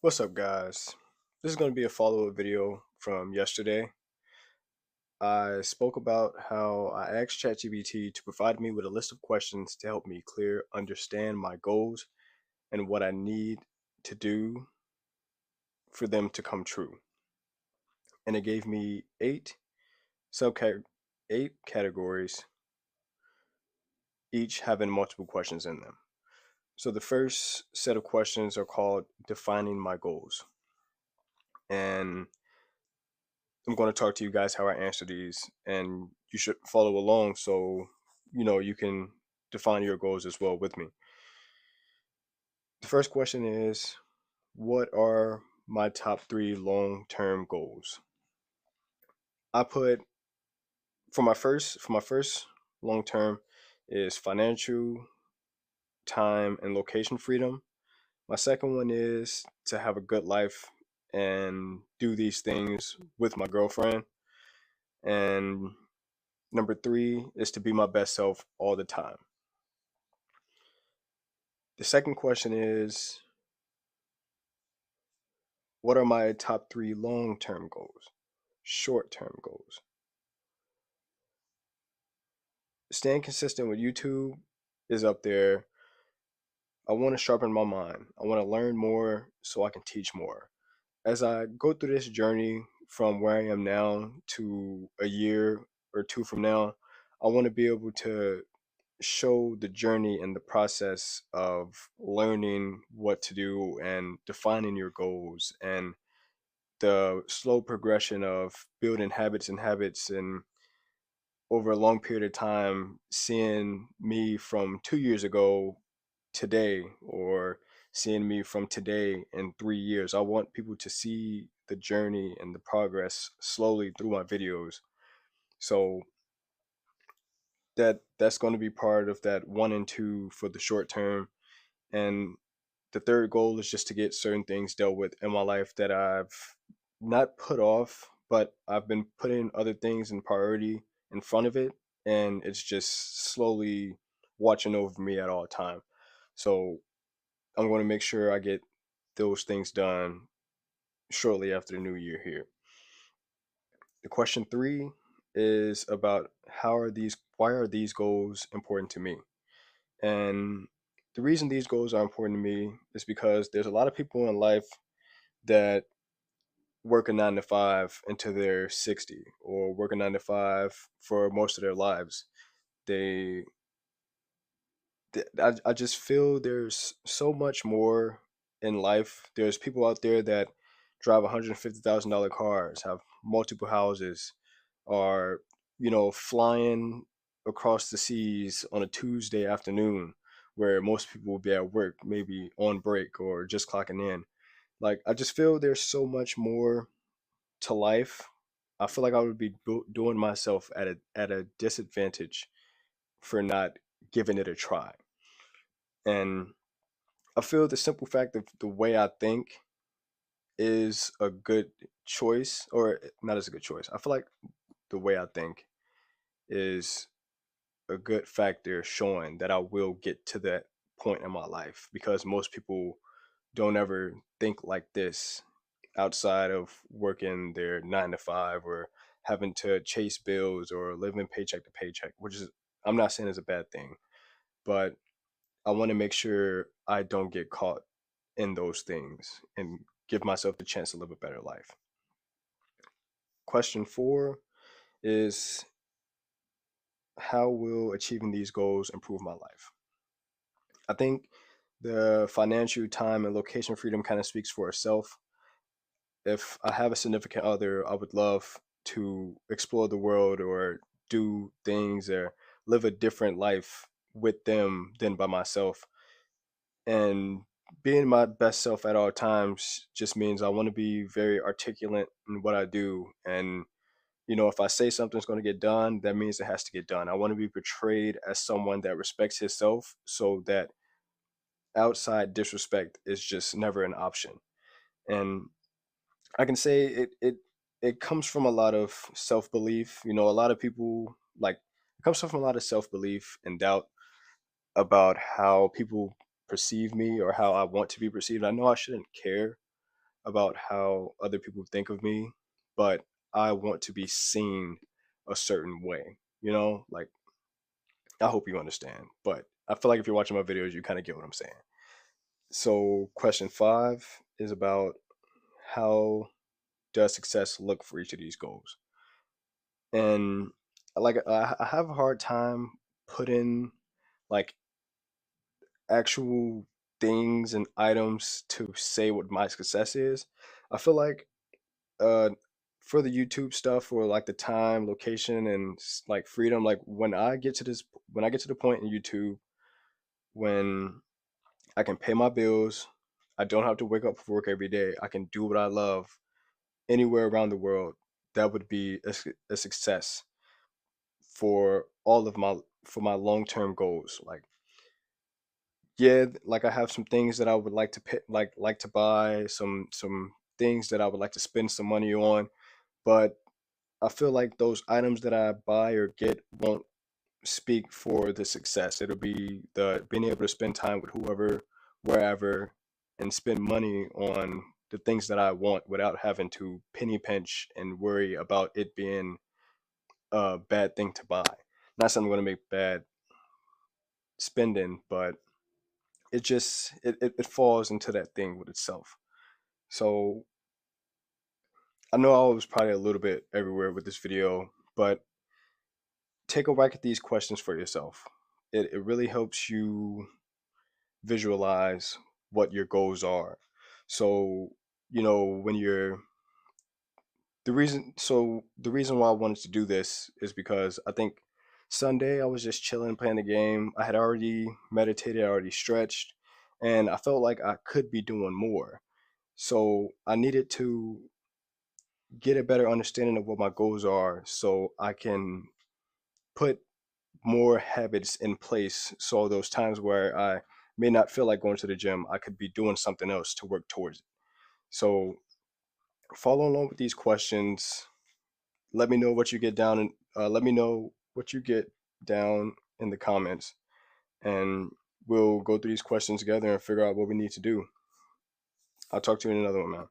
What's up, guys? This is going to be a follow-up video from yesterday. I spoke about how I asked ChatGPT to provide me with a list of questions to help me understand my goals and what I need to do for them to come true. And it gave me eight categories, each having multiple questions in them. So the first set of questions are called defining my goals. And I'm going to talk to you guys how I answer these, and you should follow along so you can define your goals as well with me. The first question is, what are my top three long-term goals? I put for my first long term is financial, time, and location freedom. My second one is to have a good life and do these things with my girlfriend. And number three is to be my best self all the time. The second question is, what are my top three long term goals? Short term goals. Staying consistent with YouTube is up there. I want to sharpen my mind. I want to learn more so I can teach more. As I go through this journey from where I am now to a year or two from now, I want to be able to show the journey and the process of learning what to do and defining your goals and the slow progression of building habits and over a long period of time seeing me from 2 years ago today, or seeing me from today in 3 years. I want people to see the journey and the progress slowly through my videos. So that's going to be part of that one and two for the short term. And the third goal is just to get certain things dealt with in my life that I've not put off, but I've been putting other things in priority in front of it, and it's just slowly watching over me at all time. So I'm going to make sure I get those things done shortly after the new year here. The question three is about why are these goals important to me? And the reason these goals are important to me is because there's a lot of people in life that work a 9 to 5 until they're 60, or work a 9 to 5 for most of their lives. They, I just feel there's so much more in life. There's people out there that drive $150,000 cars, have multiple houses, are, flying across the seas on a Tuesday afternoon where most people will be at work, maybe on break or just clocking in. Like, I just feel there's so much more to life. I feel like I would be doing myself at a disadvantage for not giving it a try. And I feel the simple fact of the way I think is a good choice, or not as a good choice. I feel like the way I think is a good factor showing that I will get to that point in my life, because most people don't ever think like this outside of working their 9 to 5 or having to chase bills or living paycheck to paycheck, which is, I'm not saying is a bad thing, but I want to make sure I don't get caught in those things and give myself the chance to live a better life. Question four is, how will achieving these goals improve my life? I think the financial, time, and location freedom kind of speaks for itself. If I have a significant other, I would love to explore the world or do things or live a different life with them than by myself. And being my best self at all times just means I want to be very articulate in what I do. And, if I say something's going to get done, that means it has to get done. I want to be portrayed as someone that respects himself so that outside disrespect is just never an option. And I can say it comes from a lot of self belief. A lot of people, like, it comes from a lot of self belief and doubt about how people perceive me or how I want to be perceived. I know I shouldn't care about how other people think of me, but I want to be seen a certain way. Like, I hope you understand. But I feel like if you're watching my videos, you kind of get what I'm saying. So, question 5 is about how does success look for each of these goals? And like, I have a hard time putting like actual things and items to say what my success is. I feel like uh for the YouTube stuff, or like the time, location, and like freedom, like when I get to the point in YouTube when I can pay my bills, I don't have to wake up for work every day, I can do what I love anywhere around the world, that would be a success for all of my for my long-term goals. Like, yeah, like I have some things that I would like to pay, like to buy some things that I would like to spend some money on, but I feel like those items that I buy or get won't speak for the success. It'll be the being able to spend time with whoever, wherever, and spend money on the things that I want without having to penny pinch and worry about it being a bad thing to buy. Not saying I'm going to make bad spending, but it falls into that thing with itself. So I know I was probably a little bit everywhere with this video, but take a whack at these questions for yourself. It really helps you visualize what your goals are. So, when you're the reason why I wanted to do this is because I think Sunday I was just chilling playing the game. I had already meditated, I already stretched, and I felt like I could be doing more. So I needed to get a better understanding of what my goals are so I can put more habits in place, so those times where I may not feel like going to the gym, I could be doing something else to work towards it. So follow along with these questions. Let me know what you get down, and let me know what you get down in the comments, and we'll go through these questions together and figure out what we need to do. I'll talk to you in another one, man.